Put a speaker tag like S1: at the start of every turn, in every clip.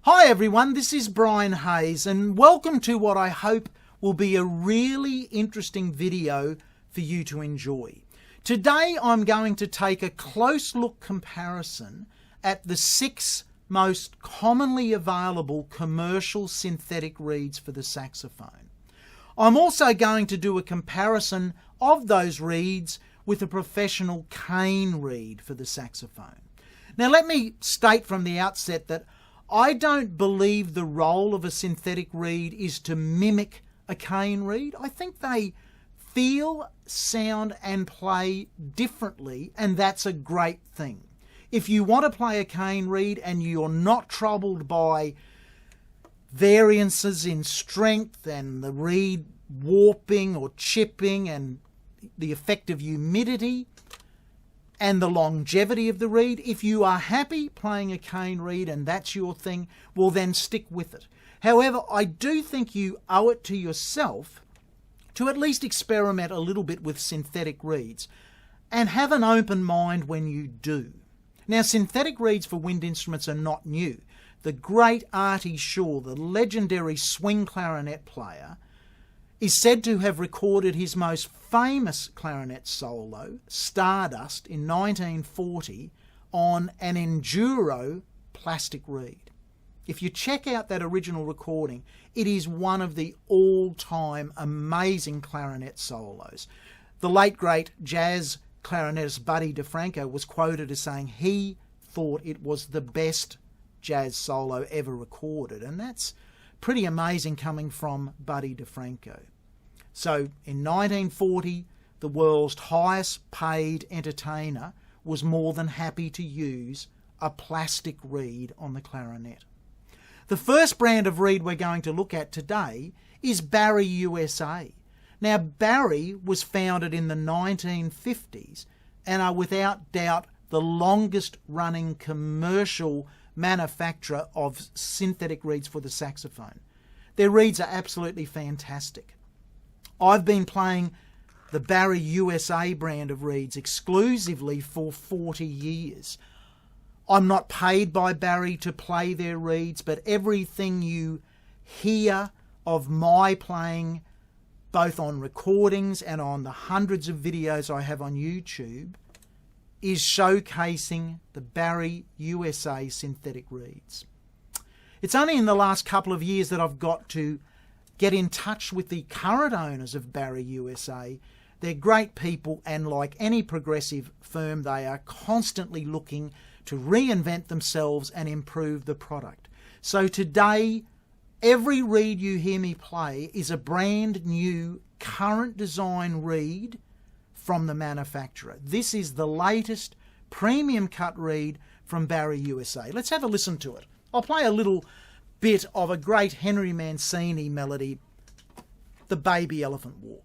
S1: Hi everyone, this is Brian Hayes and welcome to what I hope will be a really interesting video for you to enjoy. Today I'm going to take a close look comparison at the 6 most commonly available commercial synthetic reeds for the saxophone. I'm also going to do a comparison of those reeds with a professional cane reed for the saxophone. Now let me state from the outset that I don't believe the role of a synthetic reed is to mimic a cane reed. I think they feel, sound and play differently, and that's a great thing. If you want to play a cane reed and you're not troubled by variances in strength and the reed warping or chipping and the effect of humidity and the longevity of the reed, if you are happy playing a cane reed and that's your thing, well then stick with it. However, I do think you owe it to yourself to at least experiment a little bit with synthetic reeds and have an open mind when you do. Now, synthetic reeds for wind instruments are not new. The great Artie Shaw, the legendary swing clarinet player, is said to have recorded his most famous clarinet solo, Stardust, in 1940 on an Enduro plastic reed. If you check out that original recording, it is one of the all-time amazing clarinet solos. The late great jazz clarinetist Buddy DeFranco was quoted as saying he thought it was the best jazz solo ever recorded, and that's pretty amazing coming from Buddy DeFranco. So in 1940, the world's highest paid entertainer was more than happy to use a plastic reed on the clarinet. The first brand of reed we're going to look at today is Barry USA. Now, Barry was founded in the 1950s and are without doubt the longest running commercial manufacturer of synthetic reeds for the saxophone. Their reeds are absolutely fantastic. I've been playing the Barry USA brand of reeds exclusively for 40 years. I'm not paid by Barry to play their reeds, but everything you hear of my playing, both on recordings and on the hundreds of videos I have on YouTube, is showcasing the Barry USA synthetic reeds. It's only in the last couple of years that I've got to get in touch with the current owners of Barry USA. They're great people, and like any progressive firm, they are constantly looking to reinvent themselves and improve the product. So today, every reed you hear me play is a brand new current design reed from the manufacturer. This is the latest premium cut reed from Barry USA. Let's have a listen to it. I'll play a little bit of a great Henry Mancini melody, The Baby Elephant Walk.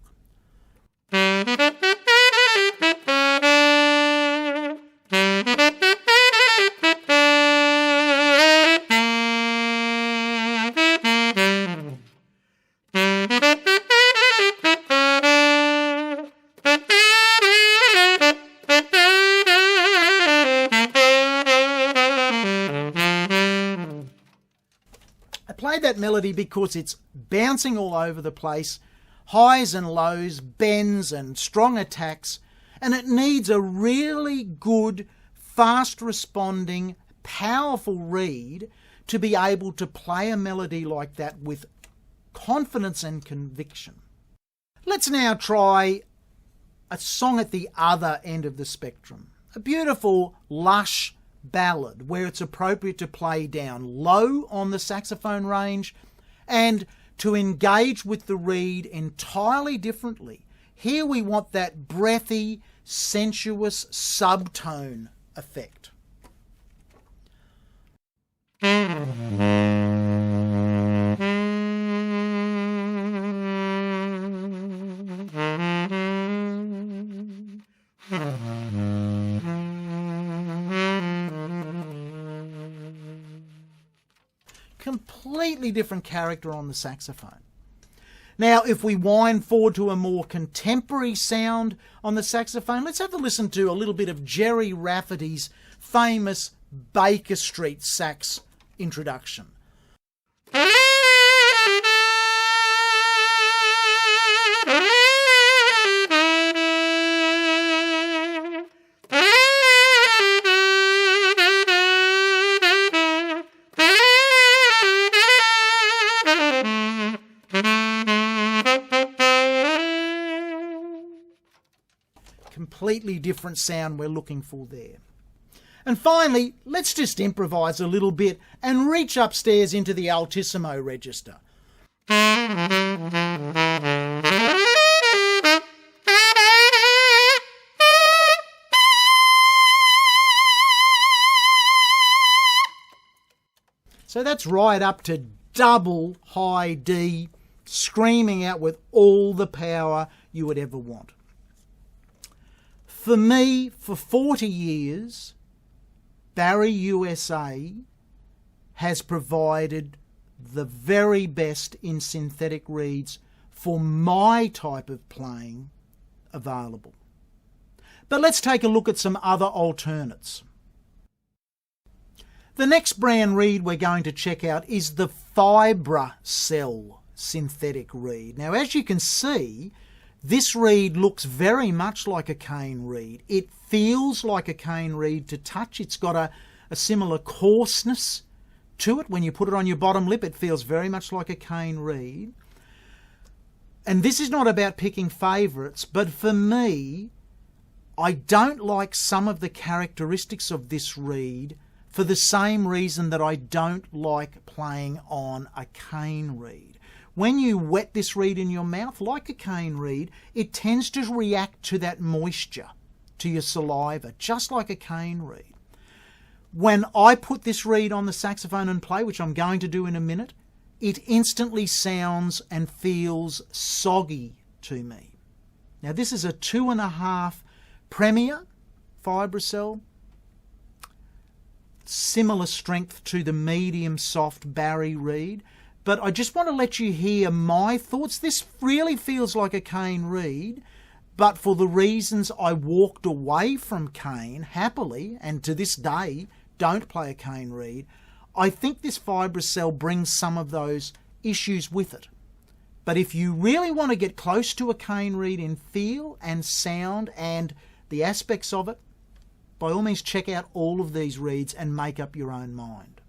S1: I played that melody because it's bouncing all over the place, highs and lows, bends and strong attacks, and it needs a really good, fast responding, powerful reed to be able to play a melody like that with confidence and conviction. Let's now try a song at the other end of the spectrum, a beautiful, lush ballad where it's appropriate to play down low on the saxophone range and to engage with the reed entirely differently. Here we want that breathy, sensuous subtone effect. Completely different character on the saxophone. Now, if we wind forward to a more contemporary sound on the saxophone, let's have a listen to a little bit of Jerry Rafferty's famous Baker Street sax introduction. completely different sound we're looking for there. And finally, let's just improvise a little bit and reach upstairs into the altissimo register. So that's right up to double high D, screaming out with all the power you would ever want. For me, for 40 years, Barry USA has provided the very best in synthetic reeds for my type of playing available. But let's take a look at some other alternates. The next brand reed we're going to check out is the Fibrous Cell synthetic reed. Now, as you can see, this reed looks very much like a cane reed. It feels like a cane reed to touch. It's got a similar coarseness to it. When you put it on your bottom lip, it feels very much like a cane reed. And this is not about picking favourites, but for me, I don't like some of the characteristics of this reed for the same reason that I don't like playing on a cane reed. When you wet this reed in your mouth, like a cane reed, it tends to react to that moisture, to your saliva, just like a cane reed. When I put this reed on the saxophone and play, which I'm going to do in a minute, it instantly sounds and feels soggy to me. Now, this is a 2.5 Premier Fibrous Cell, similar strength to the medium soft Barry reed, but I just want to let you hear my thoughts. This really feels like a cane reed, but for the reasons I walked away from cane happily, and to this day don't play a cane reed, I think this Fibrous Cell brings some of those issues with it. But if you really want to get close to a cane reed in feel and sound and the aspects of it, by all means check out all of these reeds and make up your own mind.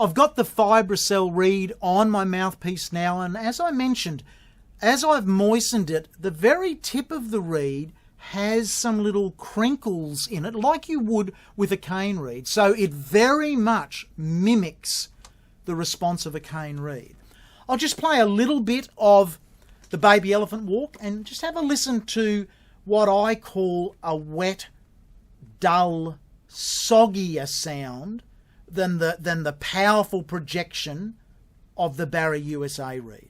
S1: I've got the Fibrous Cell reed on my mouthpiece now, and as I mentioned, as I've moistened it, the very tip of the reed has some little crinkles in it, like you would with a cane reed. So it very much mimics the response of a cane reed. I'll just play a little bit of the Baby Elephant Walk and just have a listen to what I call a wet, dull, soggier sound than the powerful projection of the Barry USA reed.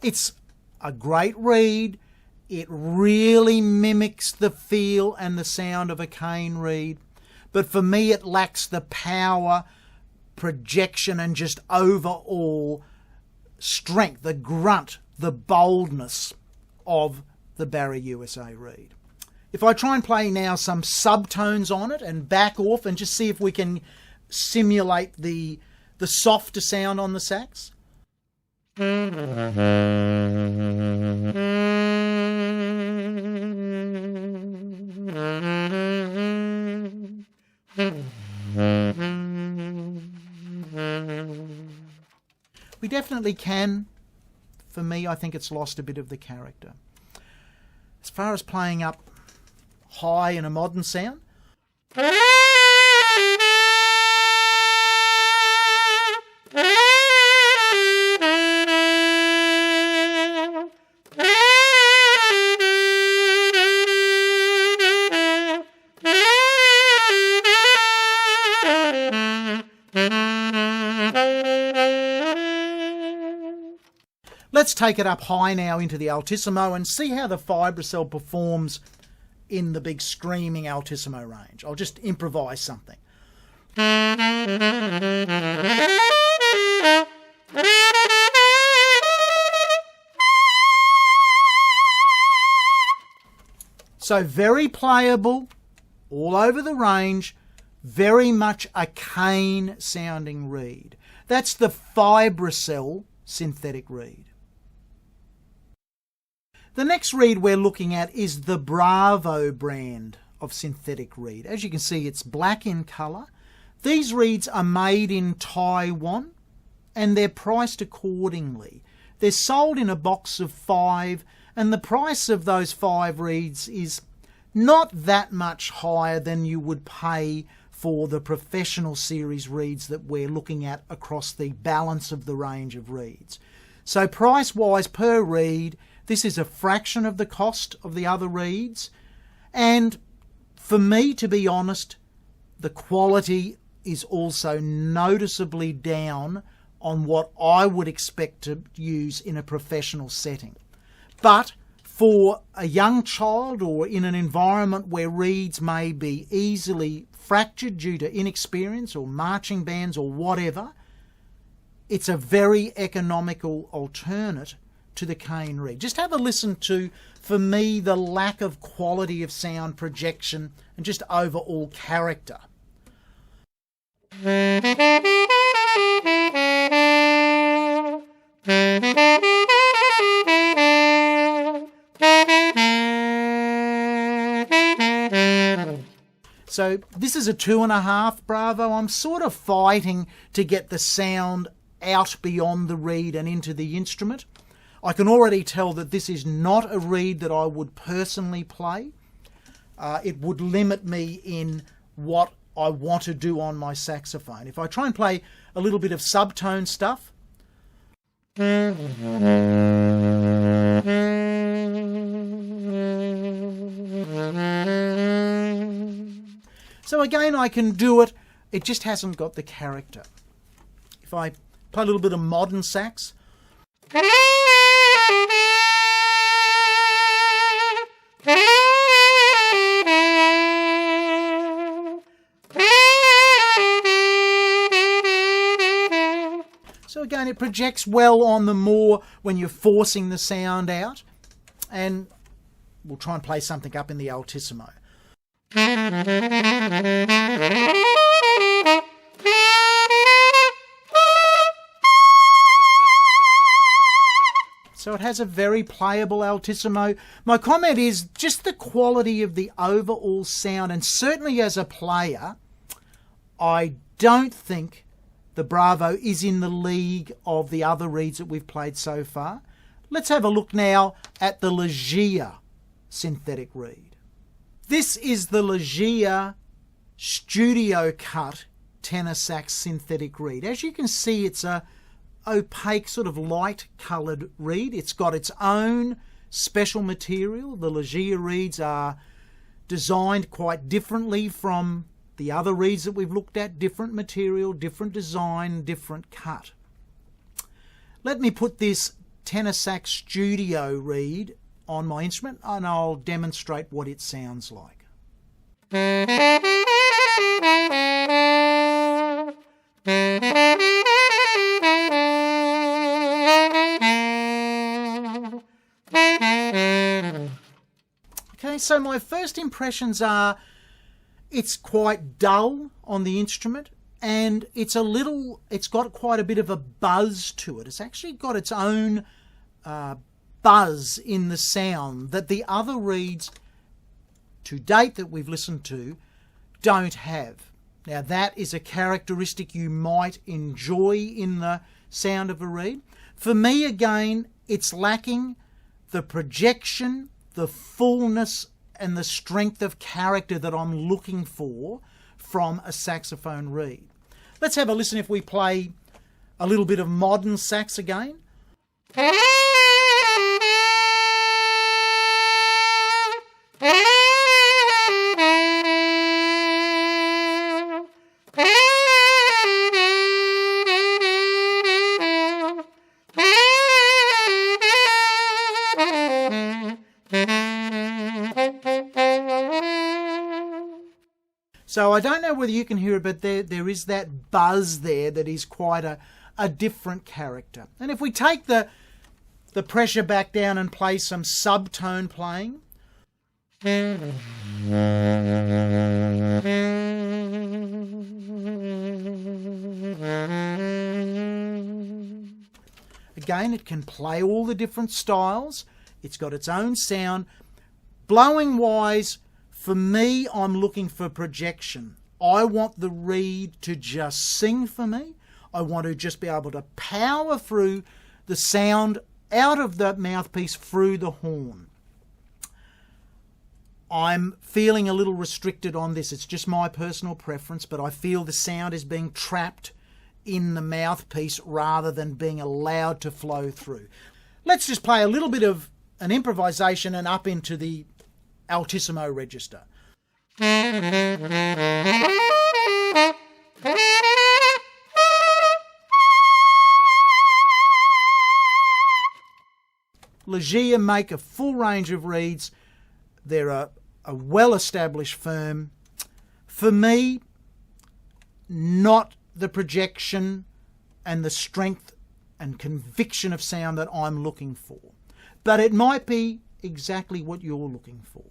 S1: It's a great reed. It really mimics the feel and the sound of a cane reed. But for me, it lacks the power, projection, and just overall strength, the grunt, the boldness of the Barry USA reed. If I try and play now some subtones on it and back off and just see if we can simulate the softer sound on the sax. We definitely can. For me, I think it's lost a bit of the character. As far as playing up high in a modern sound, let's take it up high now into the altissimo and see how the Fibrous Cell performs in the big screaming altissimo range. I'll just improvise something. So very playable, all over the range, very much a cane sounding reed. That's the Fibrous Cell synthetic reed. The next reed we're looking at is the Bravo brand of synthetic reed. As you can see, it's black in colour. These reeds are made in Taiwan and they're priced accordingly. They're sold in a box of 5, and the price of those 5 reeds is not that much higher than you would pay for the professional series reeds that we're looking at across the balance of the range of reeds. So price-wise per reed, this is a fraction of the cost of the other reeds. And for me, to be honest, the quality is also noticeably down on what I would expect to use in a professional setting. But for a young child or in an environment where reeds may be easily fractured due to inexperience or marching bands or whatever, it's a very economical alternate to the cane reed. Just have a listen to, for me, the lack of quality of sound, projection, and just overall character. So this is a 2.5 Bravo. I'm sort of fighting to get the sound out beyond the reed and into the instrument. I can already tell that this is not a reed that I would personally play. It would limit me in what I want to do on my saxophone. If I try and play a little bit of subtone stuff, so again, I can do it. It just hasn't got the character. If I play a little bit of modern sax, so again, it projects well on the more when you're forcing the sound out. And we'll try and play something up in the altissimo. So it has a very playable altissimo. My comment is just the quality of the overall sound, and certainly as a player, I don't think the Bravo is in the league of the other reeds that we've played so far. Let's have a look now at the Legia synthetic reed. This is the Legia studio cut tenor sax synthetic reed. As you can see, it's a opaque sort of light coloured reed. It's got its own special material. The Legia reeds are designed quite differently from the other reeds that we've looked at. Different material, different design, different cut. Let me put this tenor sax studio reed on my instrument and I'll demonstrate what it sounds like. Okay, so my first impressions are it's quite dull on the instrument, and it's got quite a bit of a buzz to it. It's actually got its own buzz in the sound that the other reeds to date that we've listened to don't have. Now that is a characteristic you might enjoy in the sound of a reed. For me, again, it's lacking the projection, the fullness and the strength of character that I'm looking for from a saxophone reed. Let's have a listen if we play a little bit of modern sax again. So I don't know whether you can hear it, but there is that buzz there that is quite a different character. And if we take the pressure back down and play some subtone playing, again, it can play all the different styles. It's got its own sound. Blowing wise, for me, I'm looking for projection. I want the reed to just sing for me. I want to just be able to power through the sound out of the mouthpiece through the horn. I'm feeling a little restricted on this. It's just my personal preference, but I feel the sound is being trapped in the mouthpiece rather than being allowed to flow through. Let's just play a little bit of an improvisation and up into the altissimo register. Ligier make a full range of reeds. They're a well-established firm. For me, not the projection and the strength and conviction of sound that I'm looking for. But it might be exactly what you're looking for.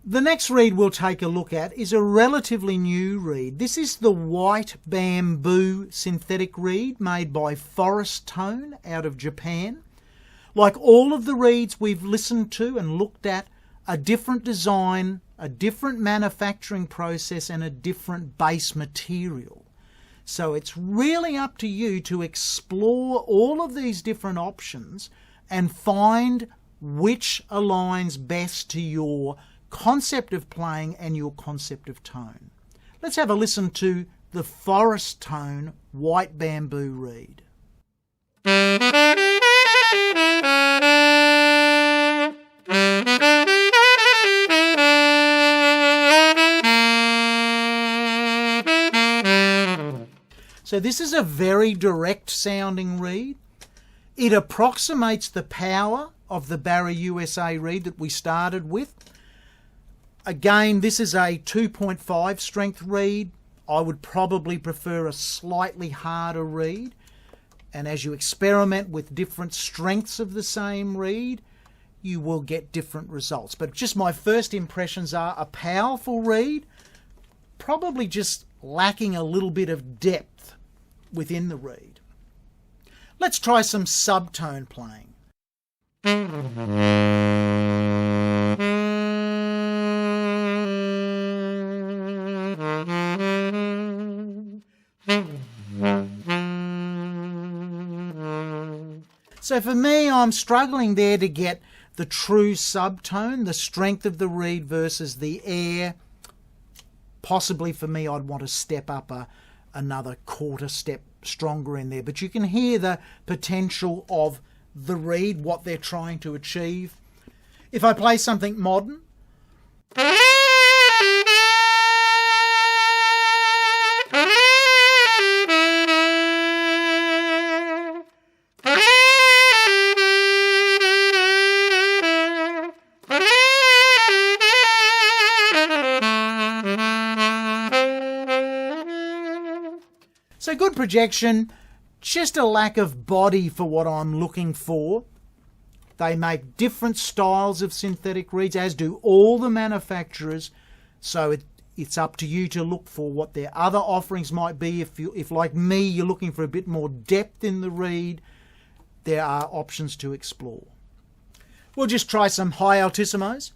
S1: The next reed we'll take a look at is a relatively new reed. This is the white bamboo synthetic reed made by Fibrous Cell out of Japan. Like all of the reeds we've listened to and looked at, a different design, a different manufacturing process and a different base material. So it's really up to you to explore all of these different options and find which aligns best to your concept of playing and your concept of tone. Let's have a listen to the Fibrous Cell white bamboo reed. So this is a very direct sounding reed. It approximates the power of the Barry USA reed that we started with. Again, this is a 2.5 strength reed. I would probably prefer a slightly harder reed. And as you experiment with different strengths of the same reed, you will get different results. But just my first impressions are a powerful reed, probably just lacking a little bit of depth within the reed. Let's try some subtone playing. So for me, I'm struggling there to get the true subtone, the strength of the reed versus the air. Possibly for me, I'd want to step up another quarter step stronger in there. But you can hear the potential of the reed, what they're trying to achieve. If I play something modern, so good projection, just a lack of body for what I'm looking for. They make different styles of synthetic reeds, as do all the manufacturers. So it's up to you to look for what their other offerings might be. If like me, you're looking for a bit more depth in the reed, there are options to explore. We'll just try some high altissimos.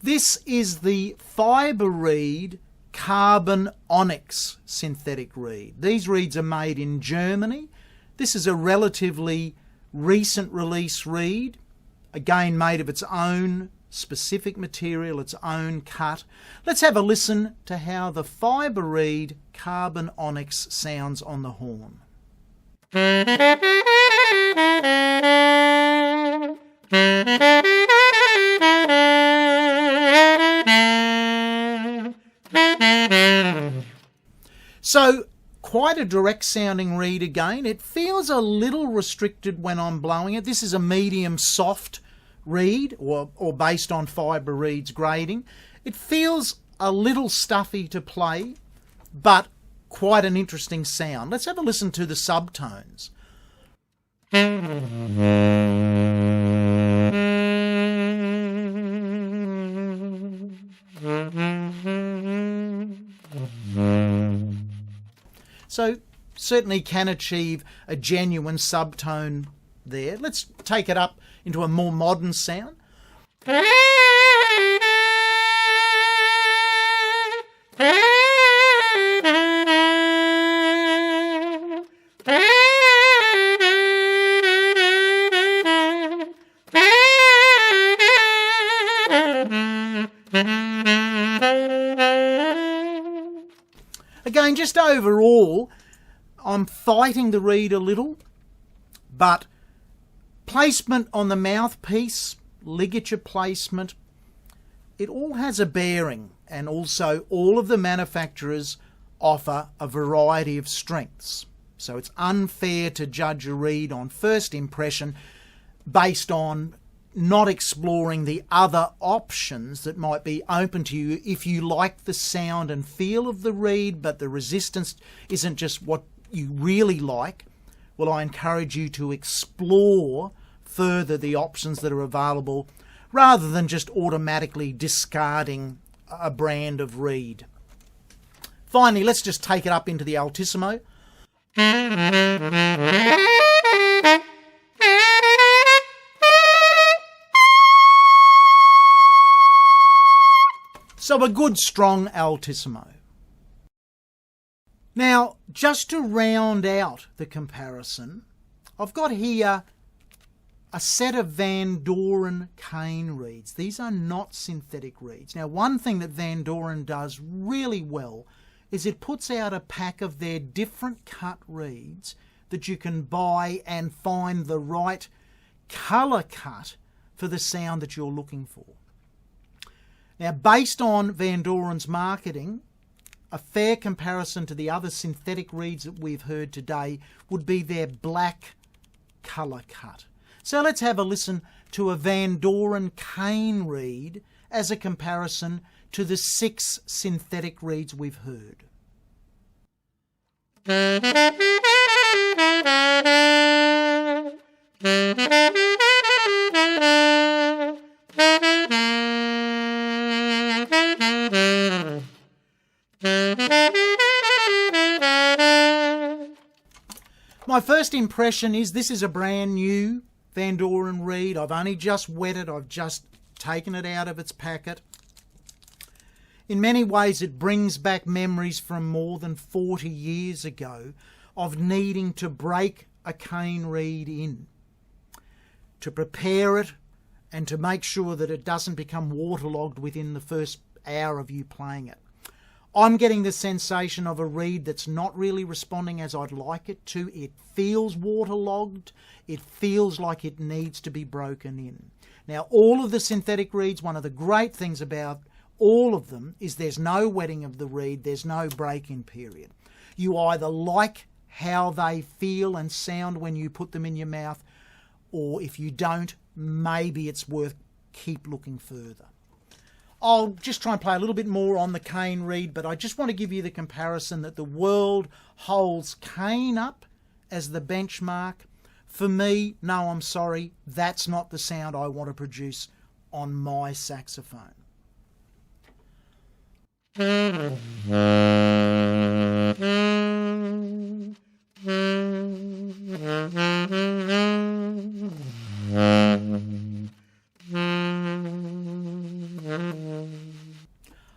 S1: This is the fibre reed carbon onyx synthetic reed. These reeds are made in Germany. This is a relatively recent release reed, again made of its own specific material, its own cut. Let's have a listen to how the fibre reed carbon onyx sounds on the horn. So, quite a direct sounding reed again. It feels a little restricted when I'm blowing it. This is a medium soft reed, or based on fibre reeds grading. It feels a little stuffy to play, but quite an interesting sound. Let's have a listen to the subtones. So certainly can achieve a genuine subtone there. Let's take it up into a more modern sound. Again, just overall, I'm fighting the reed a little, but placement on the mouthpiece, ligature placement, it all has a bearing, and also all of the manufacturers offer a variety of strengths. So it's unfair to judge a reed on first impression based on not exploring the other options that might be open to you if you like the sound and feel of the reed, but the resistance isn't just what you really like. Well, I encourage you to explore further the options that are available rather than just automatically discarding a brand of reed. Finally, let's just take it up into the altissimo. So a good strong altissimo. Now, just to round out the comparison, I've got here a set of Vandoren cane reeds. These are not synthetic reeds. Now, one thing that Vandoren does really well is it puts out a pack of their different cut reeds that you can buy and find the right colour cut for the sound that you're looking for. Now, based on Vandoren's marketing, a fair comparison to the other synthetic reeds that we've heard today would be their black colour cut. So let's have a listen to a Vandoren cane reed as a comparison to the 6 synthetic reeds we've heard. My first impression is this is a brand new Vandoren reed. I've only just wet it. I've just taken it out of its packet. In many ways, it brings back memories from more than 40 years ago of needing to break a cane reed in, to prepare it and to make sure that it doesn't become waterlogged within the first hour of you playing it. I'm getting the sensation of a reed that's not really responding as I'd like it to. It feels waterlogged. It feels like it needs to be broken in. Now, all of the synthetic reeds, one of the great things about all of them is there's no wetting of the reed, there's no break-in period. You either like how they feel and sound when you put them in your mouth, or if you don't, maybe it's worth keep looking further. I'll just try and play a little bit more on the cane reed, but I just want to give you the comparison that the world holds cane up as the benchmark. For me, no, I'm sorry, that's not the sound I want to produce on my saxophone.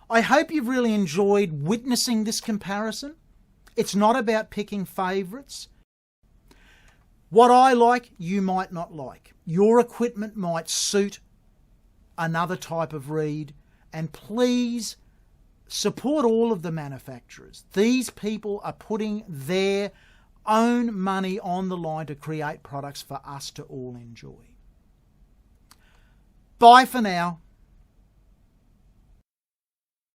S1: I hope you've really enjoyed witnessing this comparison. It's not about picking favourites. What I like, you might not like. Your equipment might suit another type of reed, and please support all of the manufacturers. These people are putting their own money on the line to create products for us to all enjoy. Bye for now.